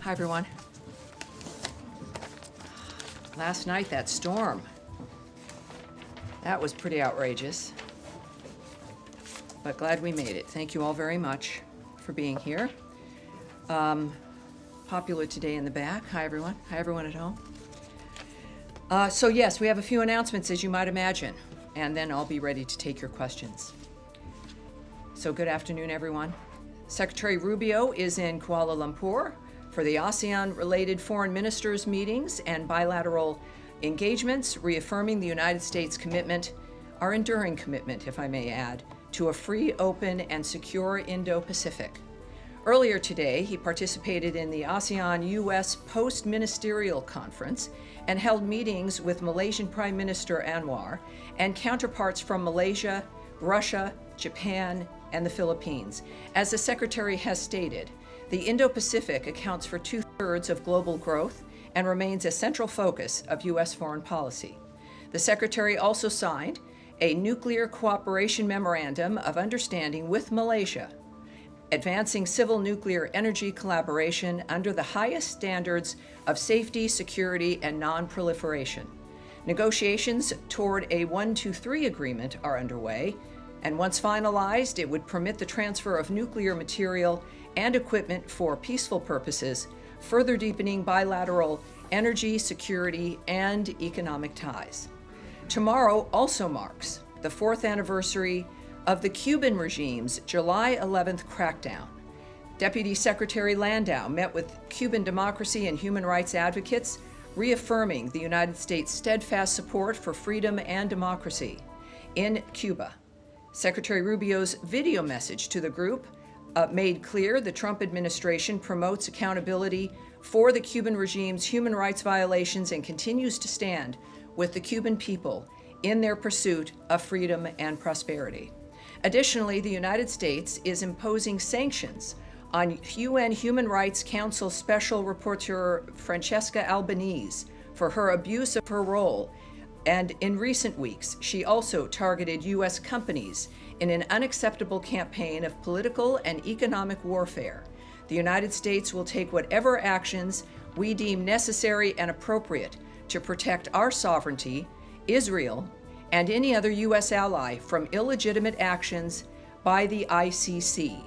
Hi, everyone. Last night, that storm. That was pretty outrageous. But glad we made it. Thank you all very much for being here. Popular today in the back. Hi, everyone. Hi, everyone at home. So yes, we have a few announcements, as you might imagine, and then I'll be ready to take your questions. So good afternoon, everyone. Secretary Rubio is in Kuala Lumpur for the ASEAN-related foreign ministers' meetings and bilateral engagements, reaffirming the United States' commitment, our enduring commitment, if I may add, to a free, open, and secure Indo-Pacific. Earlier today, he participated in the ASEAN-US Post-Ministerial Conference and held meetings with Malaysian Prime Minister Anwar and counterparts from Malaysia, Russia, Japan, and the Philippines. As the Secretary has stated, the Indo-Pacific accounts for 2/3 of global growth and remains a central focus of U.S. foreign policy. The Secretary also signed a nuclear cooperation memorandum of understanding with Malaysia, advancing civil nuclear energy collaboration under the highest standards of safety, security, and non-proliferation. Negotiations toward a 123 agreement are underway, and once finalized, it would permit the transfer of nuclear material and equipment for peaceful purposes, further deepening bilateral energy, security, and economic ties. Tomorrow also marks the 4th anniversary of the Cuban regime's July 11th crackdown. Deputy Secretary Landau met with Cuban democracy and human rights advocates, reaffirming the United States' steadfast support for freedom and democracy in Cuba. Secretary Rubio's video message to the group made clear the Trump administration promotes accountability for the Cuban regime's human rights violations and continues to stand with the Cuban people in their pursuit of freedom and prosperity. Additionally, the United States is imposing sanctions on UN Human Rights Council Special Rapporteur Francesca Albanese for her abuse of her role. And in recent weeks, she also targeted U.S. companies in an unacceptable campaign of political and economic warfare. The United States will take whatever actions we deem necessary and appropriate to protect our sovereignty, Israel, and any other U.S. ally from illegitimate actions by the ICC.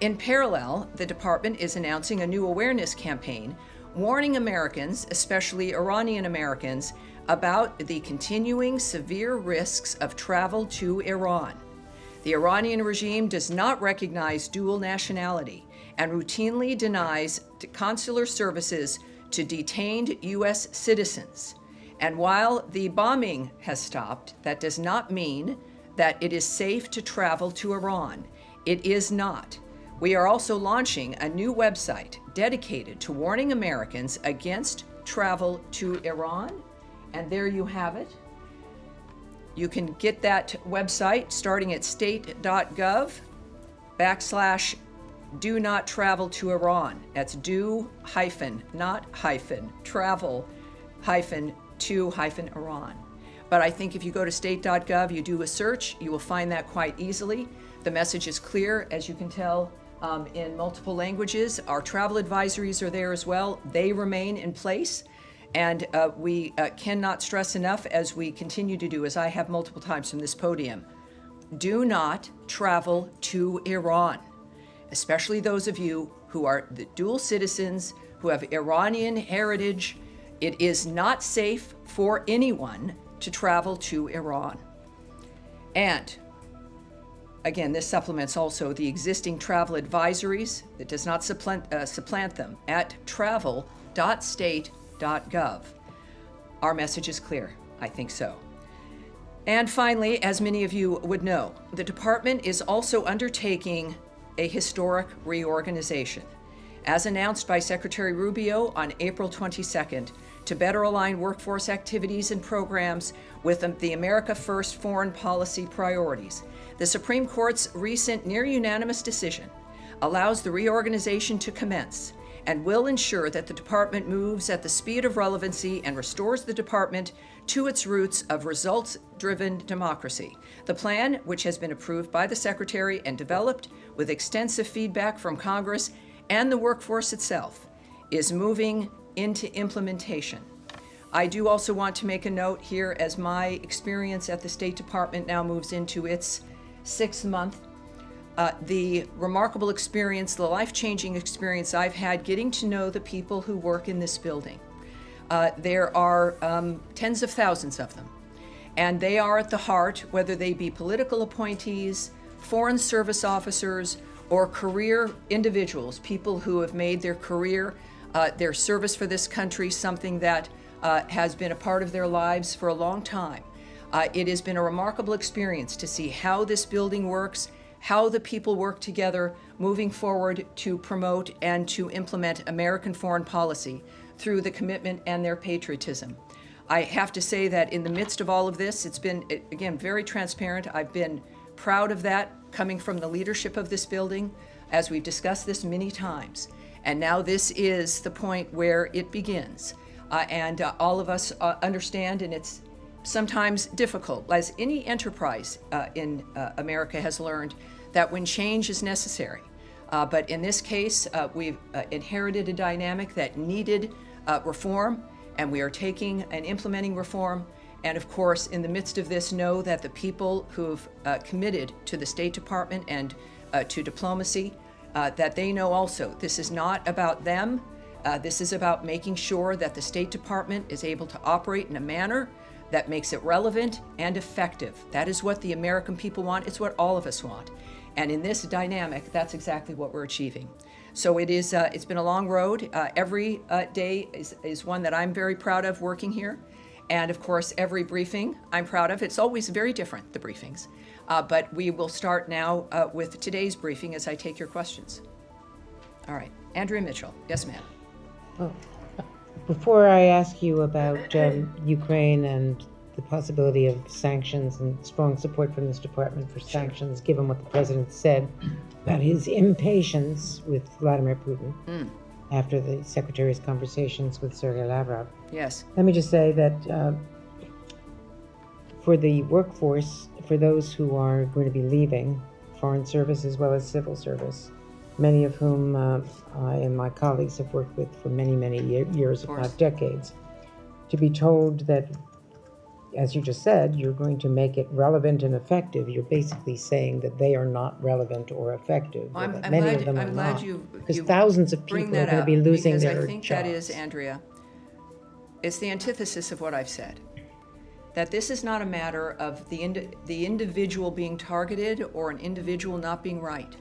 In parallel, the department is announcing a new awareness campaign warning Americans, especially Iranian Americans, about the continuing severe risks of travel to Iran. The Iranian regime does not recognize dual nationality and routinely denies consular services to detained U.S. citizens. And while the bombing has stopped, that does not mean that it is safe to travel to Iran. It is not. We are also launching a new website dedicated to warning Americans against travel to Iran. And there you have it. You can get that website starting at state.gov/do not travel to Iran. That's do-not-travel-to-Iran. But I think if you go to state.gov, you do a search, you will find that quite easily. The message is clear, as you can tell, in multiple languages. Our travel advisories are there as well. They remain in place. And we cannot stress enough, as we continue to do, as I have multiple times from this podium, do not travel to Iran, especially those of you who are the dual citizens, who have Iranian heritage. It is not safe for anyone to travel to Iran. And again, this supplements also the existing travel advisories. It does not supplant them at travel.state.gov. Our message is clear. I think so. And finally, as many of you would know, the department is also undertaking a historic reorganization, as announced by Secretary Rubio on April 22nd, to better align workforce activities and programs with the America First foreign policy priorities. The Supreme Court's recent near-unanimous decision allows the reorganization to commence and will ensure that the department moves at the speed of relevancy and restores the department to its roots of results-driven democracy. The plan, which has been approved by the Secretary and developed with extensive feedback from Congress and the workforce itself, is moving into implementation. I do also want to make a note here, as my experience at the State Department now moves into its 6th month. The remarkable experience, the life-changing experience I've had getting to know the people who work in this building. There are tens of thousands of them, and they are at the heart, whether they be political appointees, foreign service officers, or career individuals, people who have made their career, their service for this country, something that has been a part of their lives for a long time. It has been a remarkable experience to see how this building works, how the people work together moving forward to promote and to implement American foreign policy through the commitment and their patriotism. I have to say that in the midst of all of this, it's been, again, very transparent. I've been proud of that coming from the leadership of this building, as we've discussed this many times. And now this is the point where it begins. And all of us understand, and it's sometimes difficult, as any enterprise in America has learned, that when change is necessary. But in this case, we've inherited a dynamic that needed reform, and we are taking and implementing reform. And of course, in the midst of this, know that the people who've committed to the State Department and to diplomacy, that they know also this is not about them. This is about making sure that the State Department is able to operate in a manner that makes it relevant and effective. That is what the American people want. It's what all of us want. And in this dynamic, that's exactly what we're achieving. So it is, it's been a long road. Every day is one that I'm very proud of working here. And of course, every briefing I'm proud of. It's always very different, the briefings. But we will start now with today's briefing as I take your questions. All right, Andrea Mitchell. Yes, ma'am. Oh, before I ask you about Ukraine and the possibility of sanctions and strong support from this department for sanctions, given what the president said about his impatience with Vladimir Putin after the secretary's conversations with Sergei Lavrov. Yes. Let me just say that for the workforce, for those who are going to be leaving foreign service as well as civil service, many of whom I and my colleagues have worked with for many, many years, if not decades, to be told that, as you just said, you're going to make it relevant and effective. You're basically saying that they are not relevant or effective. I'm many of them are glad not. you Because thousands of people are going to be losing their jobs. I think that is, Andrea, it's the antithesis of what I've said. That this is not a matter of the individual being targeted or an individual not being right.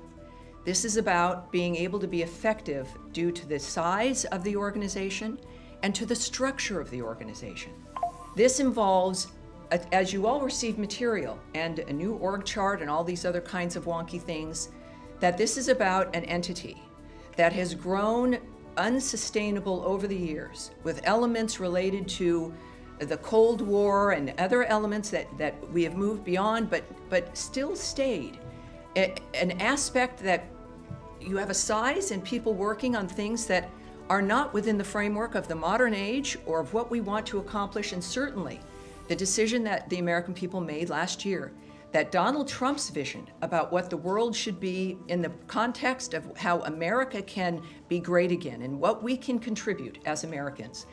This is about being able to be effective due to the size of the organization and to the structure of the organization. This involves, as you all receive material and a new org chart and all these other kinds of wonky things, that this is about an entity that has grown unsustainable over the years with elements related to the Cold War and other elements that we have moved beyond, but still stayed. An aspect that you have a size and people working on things that are not within the framework of the modern age or of what we want to accomplish. And certainly the decision that the American people made last year, that Donald Trump's vision about what the world should be in the context of how America can be great again and what we can contribute as Americans,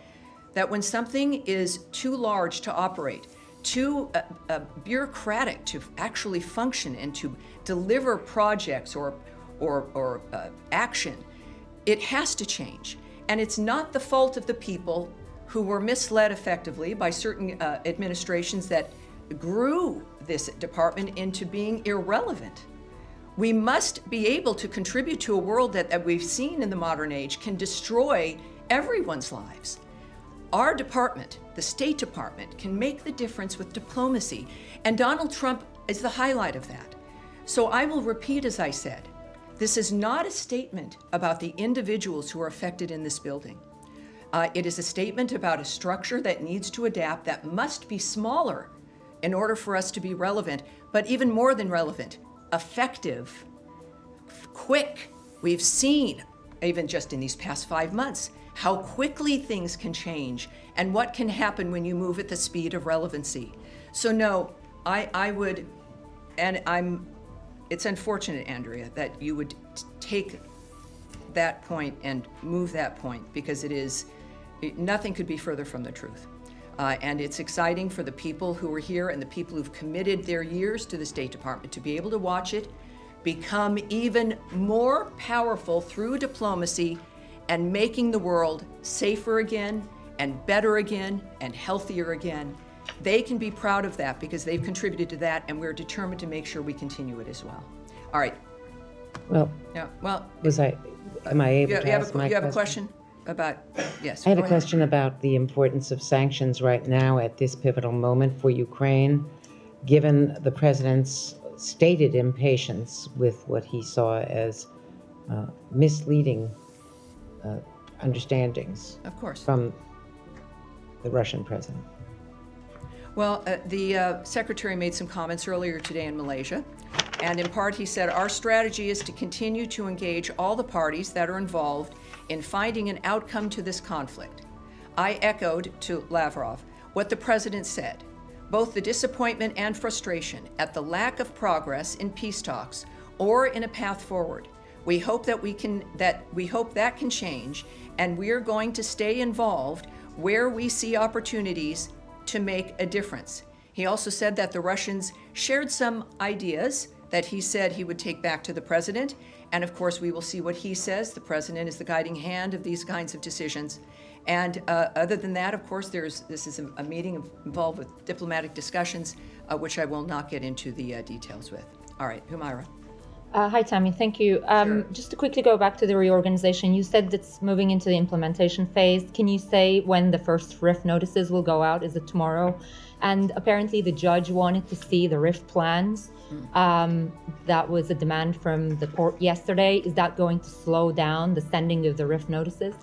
that when something is too large to operate, too bureaucratic to actually function and to deliver projects or action, it has to change. And it's not the fault of the people who were misled effectively by certain administrations that grew this department into being irrelevant. We must be able to contribute to a world that we've seen in the modern age can destroy everyone's lives. Our department, the State Department, can make the difference with diplomacy, and Donald Trump is the highlight of that. So I will repeat, as I said, this is not a statement about the individuals who are affected in this building. It is a statement about a structure that needs to adapt, that must be smaller in order for us to be relevant, but even more than relevant, effective, quick. We've seen, even just in these past 5 months, how quickly things can change and what can happen when you move at the speed of relevancy. So no, I would, and it's unfortunate, Andrea, that you would take make that point and move that point, because nothing could be further from the truth. And it's exciting for the people who are here and the people who've committed their years to the State Department to be able to watch it become even more powerful through diplomacy and making the world safer again and better again and healthier again. They can be proud of that because they've contributed to that, and we're determined to make sure we continue it as well. All right. Well, Yeah, well, am I able to you ask my have a question about, yes. I had go a ahead. question about the importance of sanctions right now at this pivotal moment for Ukraine, given the president's stated impatience with what he saw as misleading understandings Of course. from the Russian president. Well, the Secretary made some comments earlier today in Malaysia, and in part he said, our strategy is to continue to engage all the parties that are involved in finding an outcome to this conflict. I echoed to Lavrov what the president said, both the disappointment and frustration at the lack of progress in peace talks or in a path forward. We hope that that can change, and we are going to stay involved where we see opportunities to make a difference. He also said that the Russians shared some ideas that he said he would take back to the president. And of course, we will see what he says. The president is the guiding hand of these kinds of decisions. And other than that, of course, this is a meeting involved with diplomatic discussions, which I will not get into the details with. All right, Humaira. Hi, Tammy. Thank you. Sure. Just to quickly go back to the reorganization, you said it's moving into the implementation phase. Can you say when the first RIF notices will go out? Is it tomorrow? And apparently the judge wanted to see the RIF plans. That was a demand from the court yesterday. Is that going to slow down the sending of the RIF notices?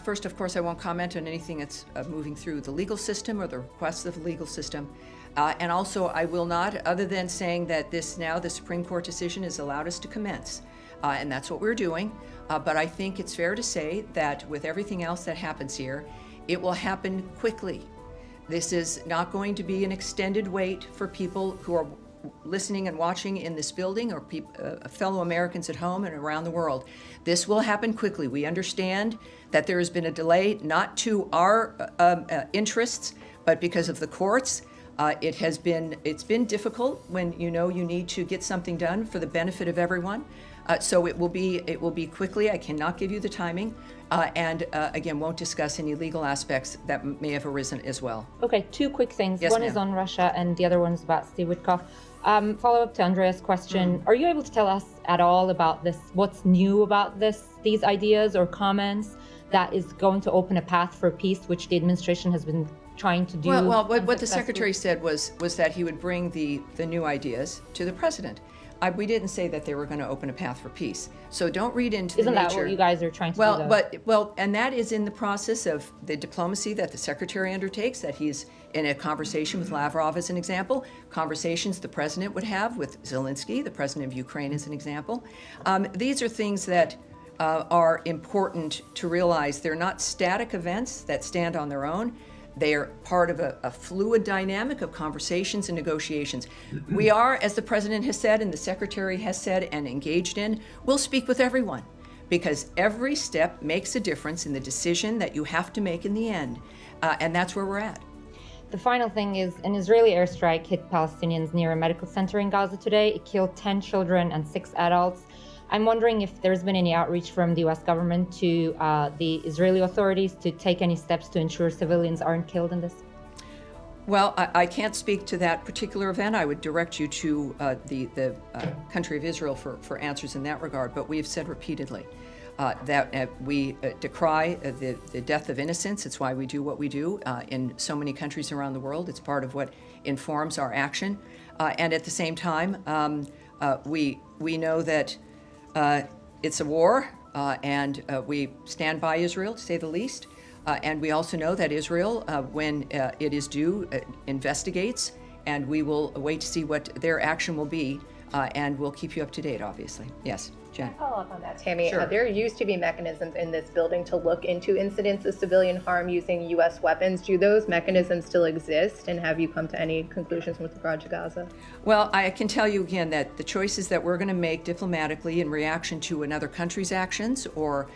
First, of course, I won't comment on anything that's moving through the legal system or the requests of the legal system. And also, I will not, other than saying that the Supreme Court decision has allowed us to commence. And that's what we're doing. But I think it's fair to say that with everything else that happens here, it will happen quickly. This is not going to be an extended wait for people who are listening and watching in this building or fellow Americans at home and around the world. This will happen quickly. We understand that there has been a delay, not to our interests, but because of the courts. It's been difficult when you need to get something done for the benefit of everyone. So it will be quickly. I cannot give you the timing, and again, won't discuss any legal aspects that may have arisen as well. Okay, two quick things. Yes, one ma'am. is on Russia and the other one is about Steve Witkoff. Follow up to Andrea's question. Are you able to tell us at all about this? What's new about these ideas or comments that is going to open a path for peace, which the administration has been trying to do? Well, what the unsuccessfully? Secretary said was that he would bring the new ideas to the President. We didn't say that they were going to open a path for peace. So don't read into Isn't the nature. that what you guys are trying to do? Well, and that is in the process of the diplomacy that the Secretary undertakes, that he's in a conversation with Lavrov as an example, conversations the President would have with Zelensky, the President of Ukraine as an example. These are things that are important to realize. They're not static events that stand on their own. They are part of a fluid dynamic of conversations and negotiations. We are, as the President has said and the Secretary has said and engaged in, we'll speak with everyone, because every step makes a difference in the decision that you have to make in the end. And that's where we're at. The final thing is an Israeli airstrike hit Palestinians near a medical center in Gaza today. It killed 10 children and 6 adults. I'm wondering if there's been any outreach from the U.S. government to the Israeli authorities to take any steps to ensure civilians aren't killed in this. Well, I can't speak to that particular event. I would direct you to the country of Israel for answers in that regard. But we have said repeatedly that we decry the death of innocents. It's why we do what we do in so many countries around the world. It's part of what informs our action. And at the same time, we know that it's a war, and we stand by Israel, to say the least. And we also know that Israel, when it is due, investigates, and we will wait to see what their action will be, and we'll keep you up to date, obviously. Yes. Jen. Follow up on that, Tammy. Sure. There used to be mechanisms in this building to look into incidents of civilian harm using U.S. weapons. Do those mechanisms still exist, and have you come to any conclusions with regard to Gaza? Well, I can tell you again that the choices that we're going to make diplomatically in reaction to another country's actions or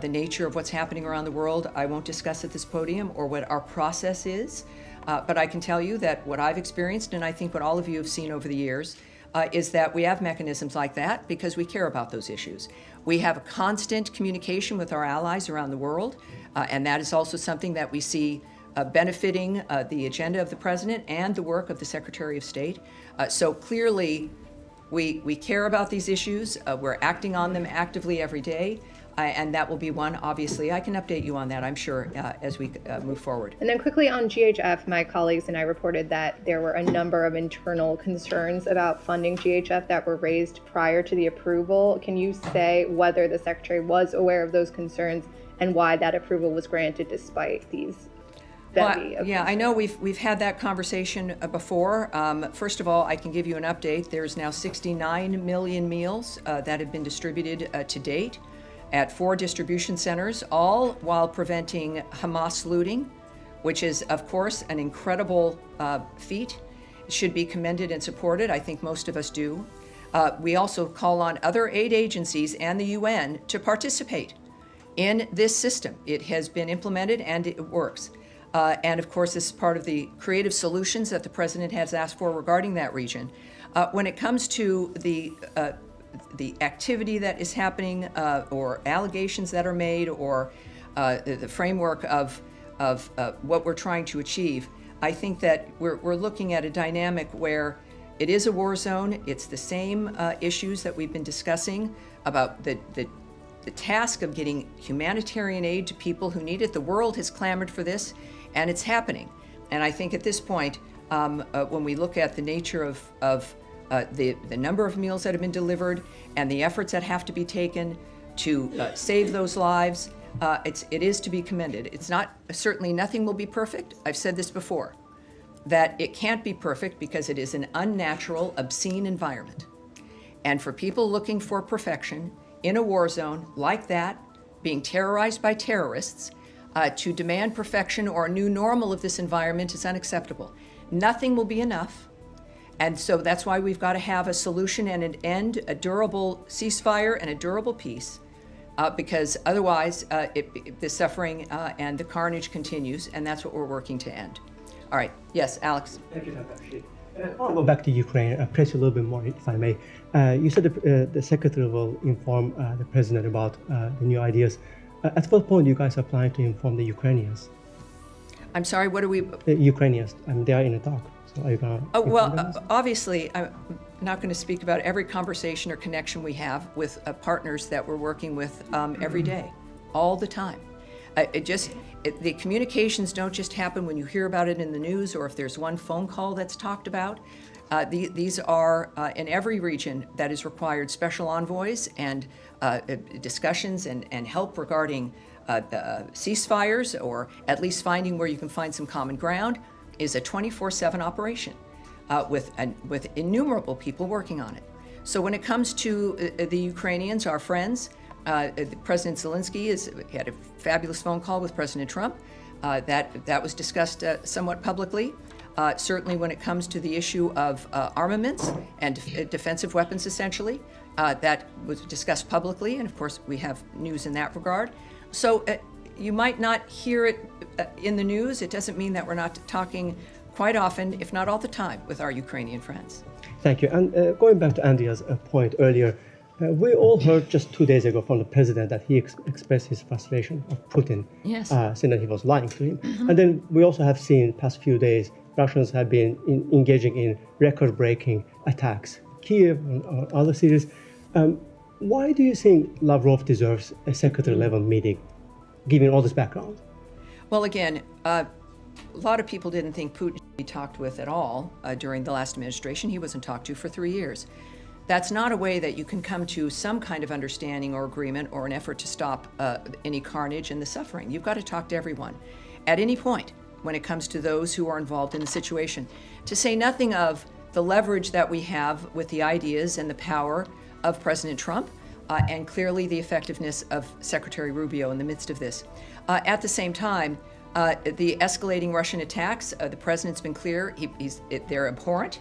the nature of what's happening around the world, I won't discuss at this podium, or what our process is. But I can tell you that what I've experienced, and I think what all of you have seen over the years, is that we have mechanisms like that because we care about those issues. We have a constant communication with our allies around the world, and that is also something that we see benefiting the agenda of the President and the work of the Secretary of State. So clearly, we care about these issues. We're acting on them actively every day. And that will be one, obviously. I can update you on that, I'm sure, as we move forward. And then quickly on GHF, my colleagues and I reported that there were a number of internal concerns about funding GHF that were raised prior to the approval. Can you say whether the Secretary was aware of those concerns and why that approval was granted despite these bevy of I know we've had that conversation before. First of all, I can give you an update. There's now 69 million meals that have been distributed to date at 4 distribution centers, all while preventing Hamas looting, which is, of course, an incredible feat. It should be commended and supported. I think most of us do. We also call on other aid agencies and the UN to participate in this system. It has been implemented and it works. And of course, this is part of the creative solutions that the President has asked for regarding that region. When it comes to the activity that is happening, or allegations that are made, or the framework of what we're trying to achieve, I think that we're looking at a dynamic where it is a war zone. It's the same issues that we've been discussing about the task of getting humanitarian aid to people who need it. The world has clamored for this, and it's happening. And I think at this point, when we look at the nature of the number of meals that have been delivered and the efforts that have to be taken to save those lives, it is to be commended. It's not, certainly nothing will be perfect. I've said this before, that it can't be perfect because it is an unnatural, obscene environment. And for people looking for perfection in a war zone like that, being terrorized by terrorists, to demand perfection or a new normal of this environment is unacceptable. Nothing will be enough. And so that's why we've got to have a solution and an end, a durable ceasefire and a durable peace, because otherwise the suffering and the carnage continues, and that's what we're working to end. All right. Yes, Alex. Thank you, Secretary. I want to go back to Ukraine, press you a little bit more, if I may. You said the Secretary will inform the President about the new ideas. At what point do you guys are planning to inform the Ukrainians? I'm sorry, what are we? The Ukrainians, they are in a talk. So are you going to obviously, I'm not going to speak about every conversation or connection we have with partners that we're working with every day, all the time. The communications don't just happen when you hear about it in the news or if there's one phone call that's talked about. These are, in every region that is required, special envoys and discussions and help regarding ceasefires, or at least finding where you can find some common ground, is a 24/7 operation with innumerable people working on it. So when it comes to the Ukrainians, our friends, President Zelensky had a fabulous phone call with President Trump. That was discussed somewhat publicly. Certainly when it comes to the issue of armaments and defensive weapons, essentially, that was discussed publicly, and of course we have news in that regard. So you might not hear it in the news. It doesn't mean that we're not talking quite often, if not all the time, with our Ukrainian friends. Thank you. And going back to Andrea's point earlier, we all heard just 2 days ago from the president that he expressed his frustration of Putin, Yes. saying that he was lying to him. Mm-hmm. And then we also have seen past few days, Russians have been engaging in record-breaking attacks, Kiev or other cities. Why do you think Lavrov deserves a secretary-level meeting, given all this background? Well, again, a lot of people didn't think Putin should be talked with at all during the last administration. He wasn't talked to for 3 years. That's not a way that you can come to some kind of understanding or agreement or an effort to stop any carnage and the suffering. You've got to talk to everyone at any point when it comes to those who are involved in the situation. To say nothing of the leverage that we have with the ideas and the power of President Trump, and clearly the effectiveness of Secretary Rubio in the midst of this. At the same time, the escalating Russian attacks, the president's been clear, they're abhorrent.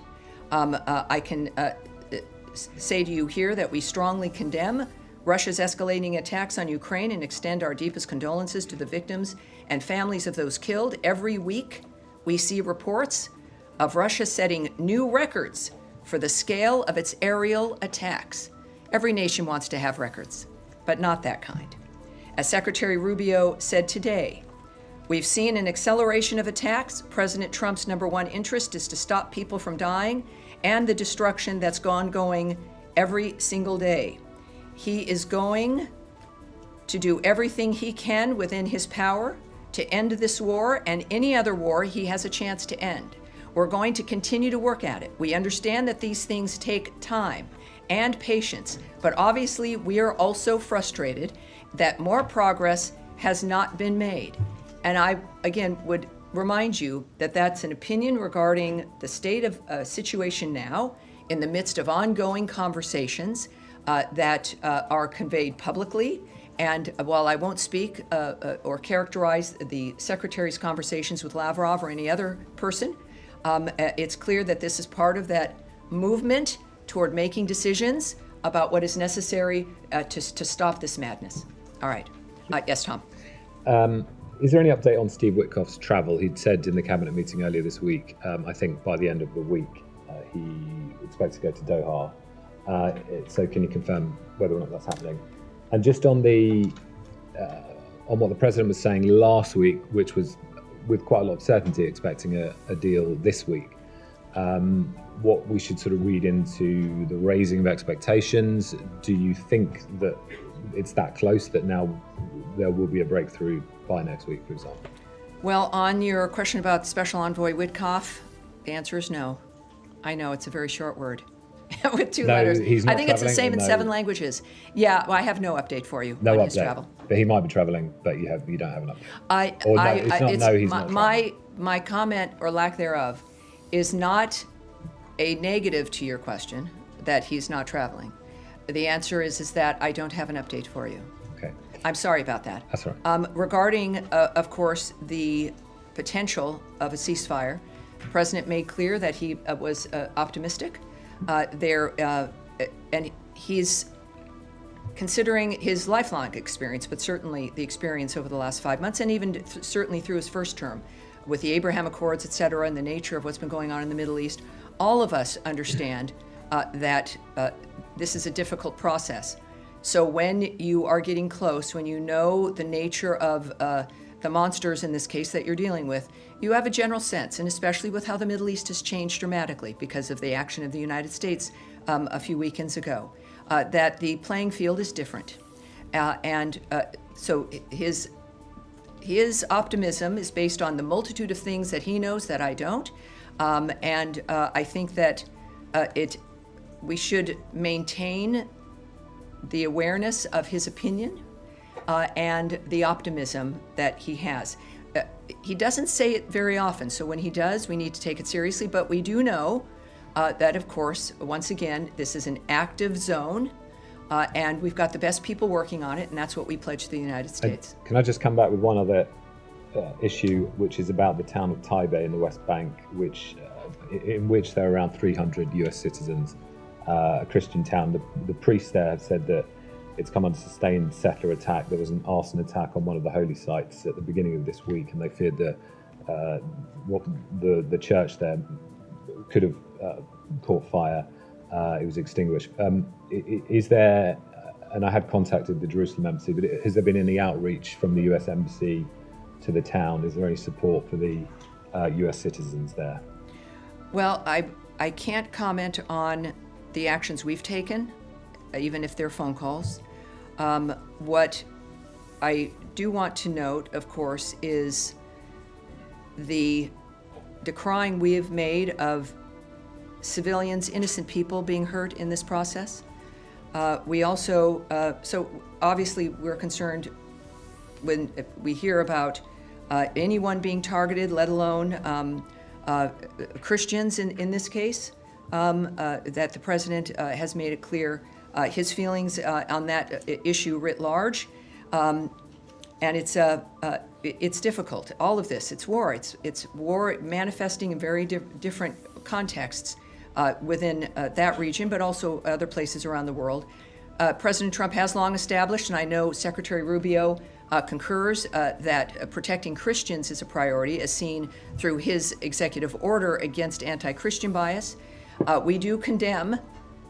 I can say to you here that we strongly condemn Russia's escalating attacks on Ukraine and extend our deepest condolences to the victims and families of those killed. Every week, we see reports of Russia setting new records for the scale of its aerial attacks. Every nation wants to have records, but not that kind. As Secretary Rubio said today, we've seen an acceleration of attacks. President Trump's number one interest is to stop people from dying and the destruction that's going every single day. He is going to do everything he can within his power to end this war and any other war he has a chance to end. We're going to continue to work at it. We understand that these things take time and patience, but obviously we are also frustrated that more progress has not been made. And I, again, would remind you that that's an opinion regarding the state of situation now in the midst of ongoing conversations that are conveyed publicly. And while I won't speak or characterize the Secretary's conversations with Lavrov or any other person, it's clear that this is part of that movement toward making decisions about what is necessary to stop this madness. All right. Yes, Tom. Is there any update on Steve Witkoff's travel? He'd said in the cabinet meeting earlier this week, I think by the end of the week, he expects to go to Doha. So can you confirm whether or not that's happening? And just on what the president was saying last week, which was with quite a lot of certainty expecting a deal this week, what we should sort of read into the raising of expectations. Do you think that it's that close that now there will be a breakthrough by next week, for example? Well, on your question about Special Envoy Witkoff, the answer is no. I know it's a very short word with two letters. He's not I think it's the same in no. 7 languages. Yeah, well, I have no update for you No on his update. travel. But he might be traveling, but you don't have an update. He's not traveling. My comment or lack thereof is not a negative to your question that he's not traveling. The answer is that I don't have an update for you. Okay. I'm sorry about that. That's all right. Regarding, of course, the potential of a ceasefire, the president made clear that he was optimistic. And he's considering his lifelong experience, but certainly the experience over the last 5 months, and even certainly through his first term, with the Abraham Accords, et cetera, and the nature of what's been going on in the Middle East, all of us understand that this is a difficult process. So when you are getting close, when you know the nature of the monsters in this case that you're dealing with, you have a general sense, and especially with how the Middle East has changed dramatically because of the action of the United States a few weekends ago, that the playing field is different. So his optimism is based on the multitude of things that he knows that I don't. I think that we should maintain the awareness of his opinion and the optimism that he has. He doesn't say it very often, so when he does, we need to take it seriously, but we do know that, of course, once again, this is an active zone, and we've got the best people working on it, and that's what we pledge to the United States. Can I just come back with one other issue, which is about the town of Taibe in the West Bank, in which there are around 300 US citizens, a Christian town. The priests there have said that it's come under sustained settler attack. There was an arson attack on one of the holy sites at the beginning of this week, and they feared that the church there could have caught fire. It was extinguished. Is there, and I had contacted the Jerusalem embassy, but has there been any outreach from the US embassy to the town? Is there any support for the US citizens there? Well, I can't comment on the actions we've taken, even if they're phone calls. What I do want to note, of course, is the decrying we have made of civilians, innocent people being hurt in this process. We also, so obviously we're concerned when we hear about anyone being targeted, let alone Christians in this case, that the president has made it clear his feelings on that issue writ large. And it's difficult. All of this, it's war. It's war manifesting in very different contexts within that region, but also other places around the world. President Trump has long established, and I know Secretary Rubio concurs, that protecting Christians is a priority, as seen through his executive order against anti-Christian bias. We do condemn,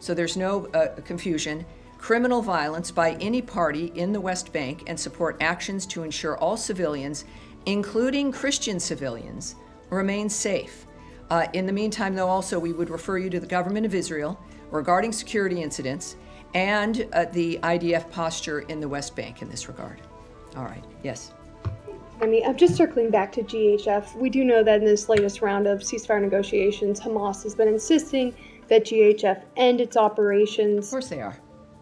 so there's no confusion, criminal violence by any party in the West Bank and support actions to ensure all civilians, including Christian civilians, remain safe. In the meantime, though, also we would refer you to the government of Israel regarding security incidents and the IDF posture in the West Bank in this regard. All right, yes. I'm just circling back to GHF. We do know that in this latest round of ceasefire negotiations, Hamas has been insisting that GHF end its operations. Of course they are.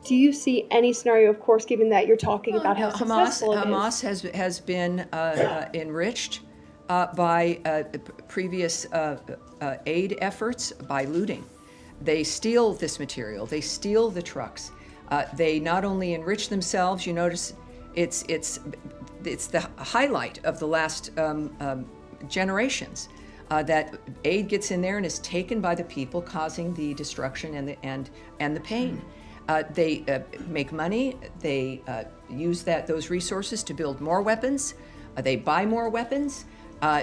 Do you see any scenario, of course, given that you're talking about how successful it is? Hamas has been enriched by previous aid efforts by looting. They steal this material. They steal the trucks. They not only enrich themselves. You notice it's the highlight of the last generations that aid gets in there and is taken by the people, causing the destruction and the pain. They make money. They use those resources to build more weapons. They buy more weapons.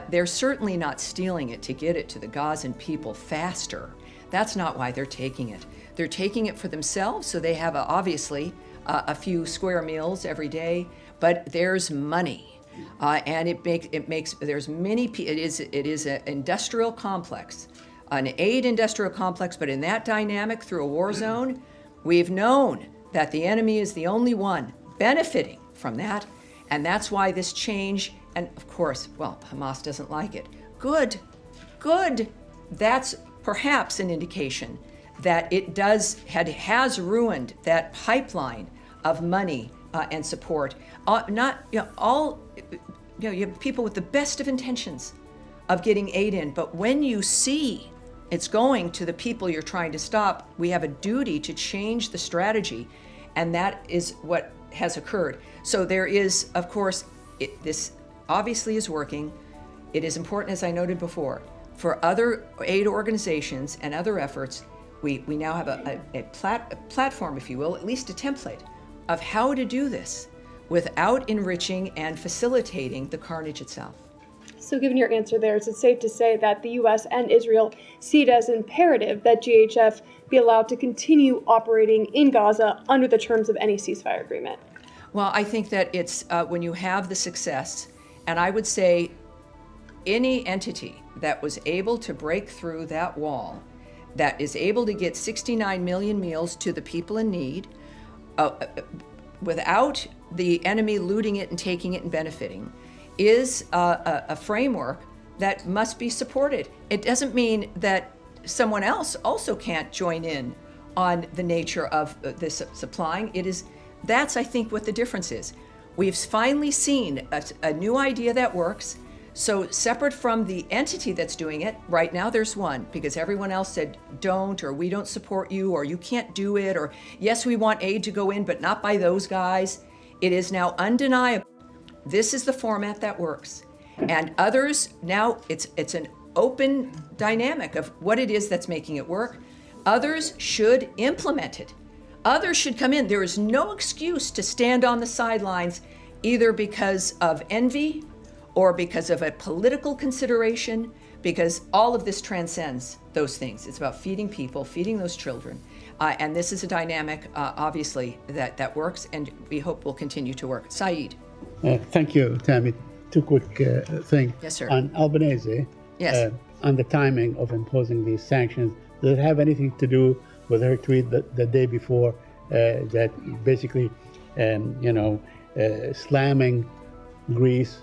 They're certainly not stealing it to get it to the Gazan people faster. That's not why they're taking it. They're taking it for themselves, so they have obviously a few square meals every day. But there's money, and there's many. It is an industrial complex, an aid industrial complex. But in that dynamic, through a war zone, we've known that the enemy is the only one benefiting from that, and that's why this change. And of course, well, Hamas doesn't like it. Good. That's perhaps an indication that it has ruined that pipeline of money and support. You have people with the best of intentions of getting aid in, but when you see it's going to the people you're trying to stop, we have a duty to change the strategy, and that is what has occurred. So there is, of course, this obviously is working. It is important, as I noted before, for other aid organizations and other efforts. We now have a platform, if you will, at least a template of how to do this without enriching and facilitating the carnage itself. So given your answer there, is it safe to say that the U.S. and Israel see it as imperative that GHF be allowed to continue operating in Gaza under the terms of any ceasefire agreement? Well, I think that it's when you have the success, and I would say any entity that was able to break through that wall, that is able to get 69 million meals to the people in need, without the enemy looting it and taking it and benefiting, is a framework that must be supported. It doesn't mean that someone else also can't join in on the nature of this supplying. That's, I think, what the difference is. We've finally seen a new idea that works. So separate from the entity that's doing it, right now there's one, because everyone else said don't, or we don't support you, or you can't do it, or yes, we want aid to go in, but not by those guys. It is now undeniable. This is the format that works. And others, now it's an open dynamic of what it is that's making it work. Others should implement it. Others should come in. There is no excuse to stand on the sidelines, either because of envy or because of a political consideration, because all of this transcends those things. It's about feeding people, feeding those children. And this is a dynamic, obviously, that works, and we hope will continue to work. Saeed. Thank you, Tammy. Two quick things. Yes, sir. On Albanese, Yes. On the timing of imposing these sanctions, does it have anything to do with her tweet the day before that basically, slamming Greece,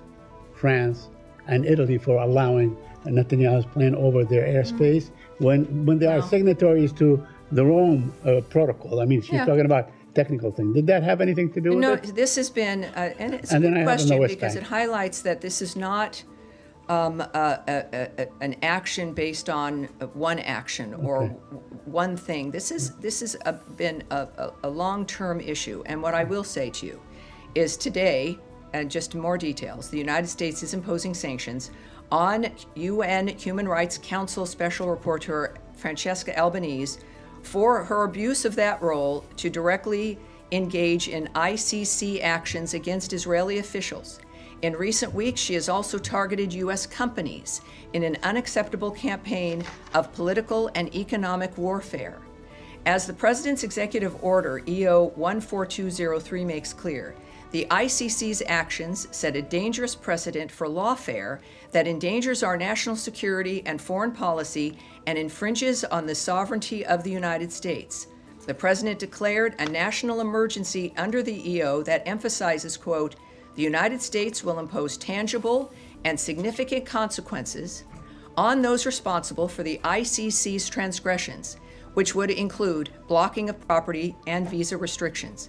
France, and Italy for allowing Netanyahu's plane over their airspace when they are signatories to the Rome protocol? I mean, she's talking about technical things. Did that have anything to do with it? No, this has been, and it's And a then I good have question another because Bank. it highlights that this is not an action based on one action or one thing. This has been a long-term issue. And what I will say to you is today, and just more details, the United States is imposing sanctions on UN Human Rights Council Special Rapporteur Francesca Albanese for her abuse of that role to directly engage in ICC actions against Israeli officials. In recent weeks, she has also targeted U.S. companies in an unacceptable campaign of political and economic warfare. As the President's Executive Order, EO 14203, makes clear, the ICC's actions set a dangerous precedent for lawfare that endangers our national security and foreign policy and infringes on the sovereignty of the United States. The President declared a national emergency under the EO that emphasizes, quote, the United States will impose tangible and significant consequences on those responsible for the ICC's transgressions, which would include blocking of property and visa restrictions.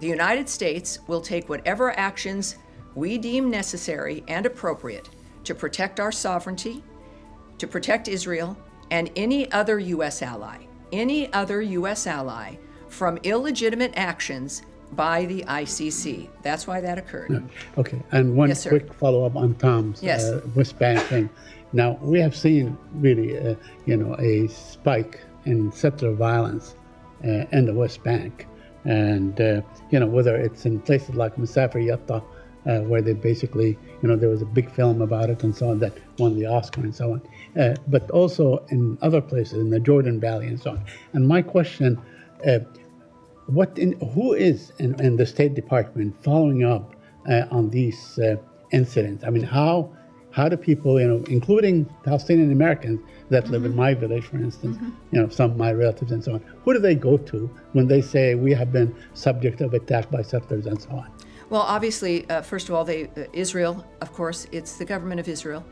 The United States will take whatever actions we deem necessary and appropriate to protect our sovereignty, to protect Israel, and any other U.S. ally from illegitimate actions by the ICC. That's why that occurred. Okay, and one Yes, sir. quick follow-up on Tom's Yes. West Bank thing. Now, we have seen really, a spike in settler violence in the West Bank. And, whether it's in places like Ceasefire, where they basically, there was a big film about it and so on that won the Oscar and so on. But also in other places, in the Jordan Valley and so on. And my question, who is in the State Department following up on these incidents? I mean, how do people, including Palestinian Americans that live in my village, for instance, some of my relatives and so on, who do they go to when they say we have been subject of attack by settlers and so on? Well, obviously, first of all, Israel, of course, it's the government of Israel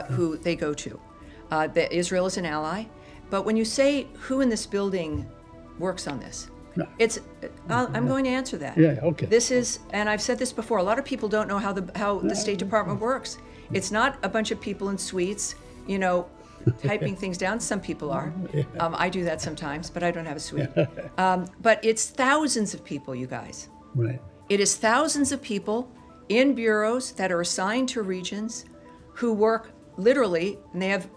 who they go to. Israel is an ally. But when you say who in this building works on this, I'm going to answer that. Yeah, okay. This is, and I've said this before, a lot of people don't know how the State Department works. It's not a bunch of people in suites, typing things down. Some people are. I do that sometimes, but I don't have a suite. But it's thousands of people, you guys. Right. It is thousands of people in bureaus that are assigned to regions who work literally, and they have,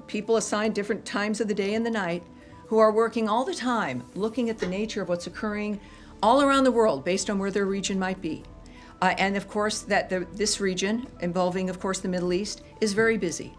people assigned different times of the day and the night, who are working all the time, looking at the nature of what's occurring all around the world based on where their region might be. And of course, this region, involving, of course, the Middle East, is very busy.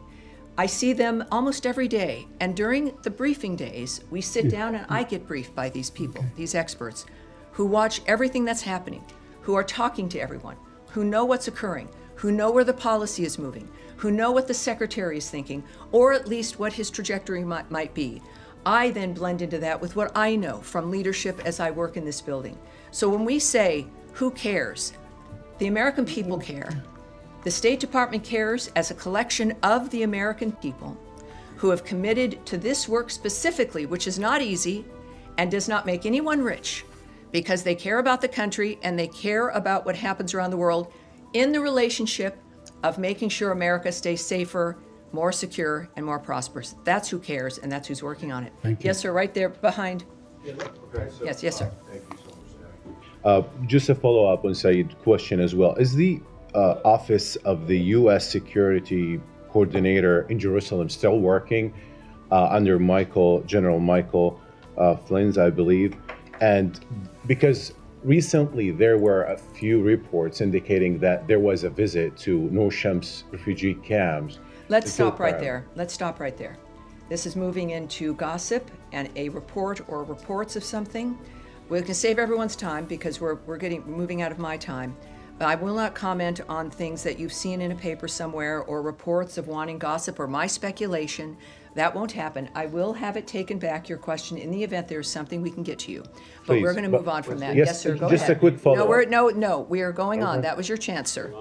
I see them almost every day. And during the briefing days, we sit down and I get briefed by these people, these experts, who watch everything that's happening, who are talking to everyone, who know what's occurring, who know where the policy is moving, who know what the secretary is thinking, or at least what his trajectory might be. I then blend into that with what I know from leadership as I work in this building. So when we say, who cares? The American people care. The State Department cares as a collection of the American people who have committed to this work specifically, which is not easy and does not make anyone rich, because they care about the country and they care about what happens around the world in the relationship of making sure America stays safer, more secure, and more prosperous. That's who cares, and that's who's working on it. Thank you. Yes, sir, right there behind. Yes, sir. Thank you so much. Just a follow-up on Said's question as well. Is the Office of the U.S. Security Coordinator in Jerusalem still working under General Michael Flynn, I believe? And because recently there were a few reports indicating that there was a visit to Noor Shams refugee camps. Let's stop right there. This is moving into gossip and a report or reports of something. We can save everyone's time because we're moving out of my time. But I will not comment on things that you've seen in a paper somewhere or reports of wanting gossip or my speculation. That won't happen. I will have it taken back, your question, in the event there's something we can get to you. But Please, we're going to move on from that. yes, Yes, sir, go just ahead. a quick follow-up. No, we are going on. That was your chance, sir.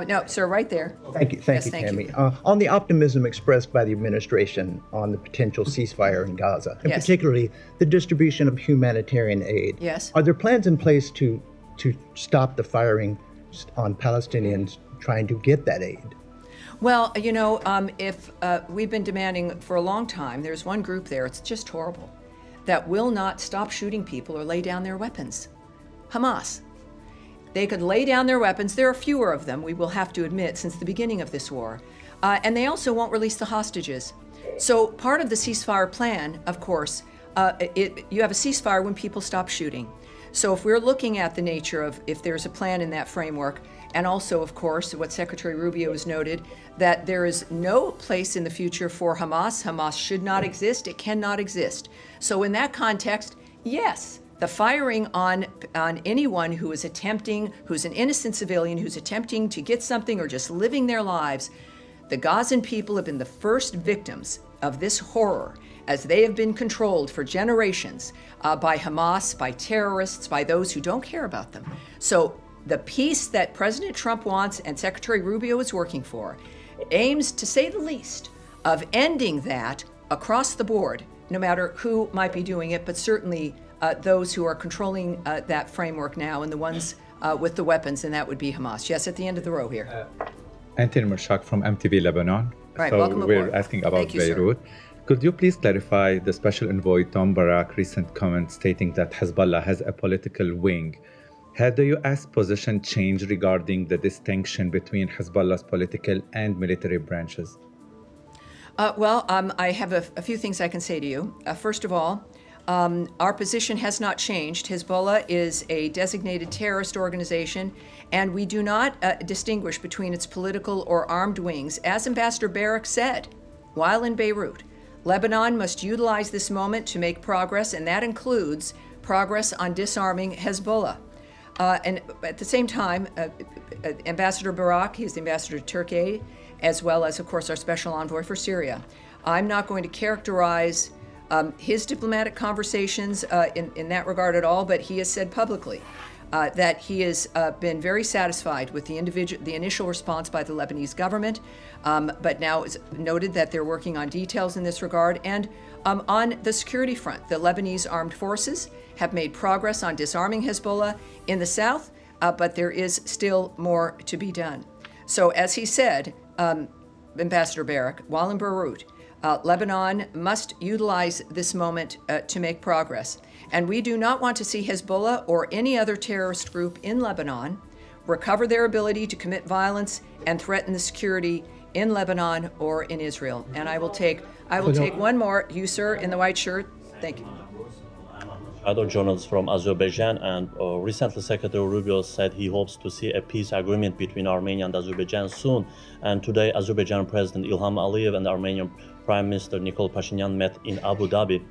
No, sir, right there. Thank you, Yes, Tammy. On the optimism expressed by the administration on the potential ceasefire in Gaza, and Yes. particularly the distribution of humanitarian aid, Yes. are there plans in place to stop the firing on Palestinians trying to get that aid? Well, if we've been demanding for a long time, there's one group there, it's just horrible, that will not stop shooting people or lay down their weapons. Hamas. They could lay down their weapons. There are fewer of them, we will have to admit, since the beginning of this war. And they also won't release the hostages. So part of the ceasefire plan, of course, you have a ceasefire when people stop shooting. So if we're looking at the nature of if there's a plan in that framework, and also, of course, what Secretary Rubio has noted, that there is no place in the future for Hamas. Hamas should not exist. It cannot exist. So in that context, yes, the firing on anyone who is attempting, who's an innocent civilian, who's attempting to get something or just living their lives, the Gazan people have been the first victims of this horror, as they have been controlled for generations by Hamas, by terrorists, by those who don't care about them. So the peace that President Trump wants and Secretary Rubio is working for aims, to say the least, of ending that across the board, no matter who might be doing it, but certainly those who are controlling that framework now and the ones with the weapons, and that would be Hamas. Yes, at the end of the row here. Anthony Mershak from MTV Lebanon. Right, so welcome we're aboard. asking about Thank you, sir. Beirut. Could you please clarify the Special Envoy Tom Barak recent comment stating that Hezbollah has a political wing? Had the U.S. position changed regarding the distinction between Hezbollah's political and military branches? I have a few things I can say to you. First of all, our position has not changed. Hezbollah is a designated terrorist organization, and we do not distinguish between its political or armed wings. As Ambassador Barak said while in Beirut, Lebanon must utilize this moment to make progress, and that includes progress on disarming Hezbollah. And at the same time, Ambassador Barak, he is the ambassador to Turkey, as well as, of course, our special envoy for Syria. I'm not going to characterize his diplomatic conversations in that regard at all, but he has said publicly that he has been very satisfied with the initial response by the Lebanese government, but now it's noted that they're working on details in this regard. And on the security front, the Lebanese armed forces have made progress on disarming Hezbollah in the south, but there is still more to be done. So as he said, Ambassador Barak, while in Beirut, Lebanon must utilize this moment to make progress. And we do not want to see Hezbollah or any other terrorist group in Lebanon recover their ability to commit violence and threaten the security in Lebanon or in Israel. And I will take one more. You, sir, in the white shirt. Thank you. Other journalists from Azerbaijan, and recently Secretary Rubio said he hopes to see a peace agreement between Armenia and Azerbaijan soon. And today, Azerbaijan President Ilham Aliyev and Armenian Prime Minister Nikol Pashinyan met in Abu Dhabi.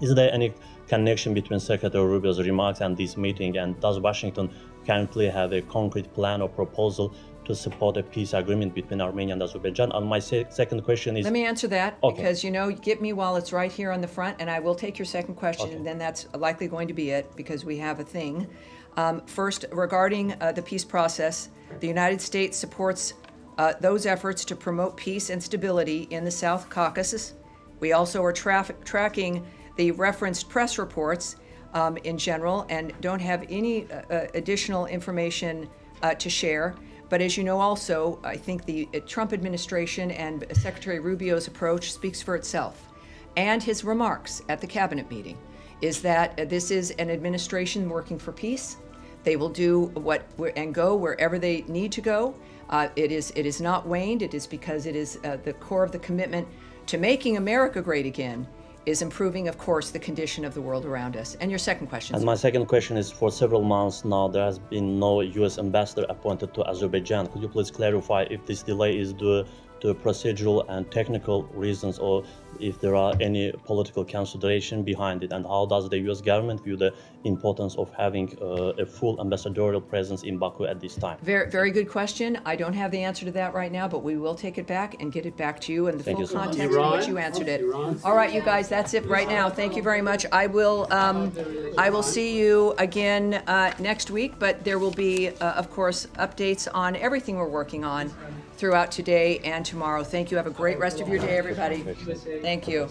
Is there any connection between Secretary Rubio's remarks and this meeting? And does Washington currently have a concrete plan or proposal to support a peace agreement between Armenia and Azerbaijan? And my second question is... Let me answer that, Okay. because, get me while it's right here on the front, and I will take your second question, and then that's likely going to be it, because we have a thing. First, regarding the peace process, the United States supports those efforts to promote peace and stability in the South Caucasus. We also are tracking the referenced press reports in general and don't have any additional information to share. But as you know also, I think the Trump administration and Secretary Rubio's approach speaks for itself. And his remarks at the cabinet meeting is that this is an administration working for peace. They will do and go wherever they need to go. It is not waned. It is because it is the core of the commitment to making America great again is improving, of course, the condition of the world around us. And your second question. And my second question is, for several months now, there has been no U.S. ambassador appointed to Azerbaijan. Could you please clarify if this delay is due to procedural and technical reasons, or if there are any political consideration behind it? And how does the U.S. government view the importance of having a full ambassadorial presence in Baku at this time? Very, very good question. I don't have the answer to that right now, but we will take it back and get it back to you in the full context in which you answered it. All right, you guys, that's it right now. Thank you very much. I will see you again next week, but there will be, of course, updates on everything we're working on throughout today and tomorrow. Thank you. Have a great rest of your day, everybody. Thank you.